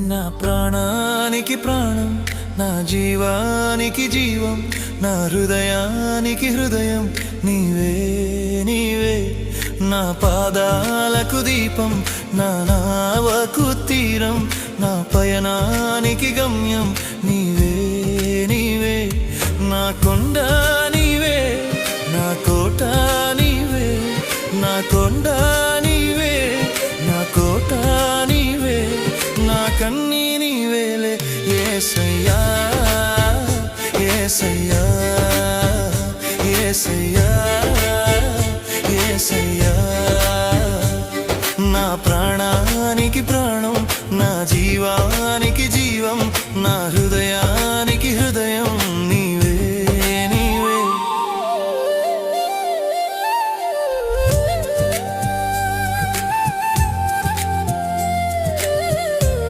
నా ప్రాణానికి ప్రాణం, నా జీవానికి జీవం, నా హృదయానికి హృదయం నీవే నీవే. నా పాదాలకు దీపం, నా నావకు తీరం, నా పయనానికి గమ్యం నీవే నీవే. నా కొండ నీవే, నా కోట నీవే, నా కొండ నీవే, నా కోట నీవే, నా కన్నీ నీవేలే యేసయ్యా యేసయ్యా యేసయ్యా యేసయ్యా. నా ప్రాణానికి ప్రాణం, నా జీవానికి జీవం, నా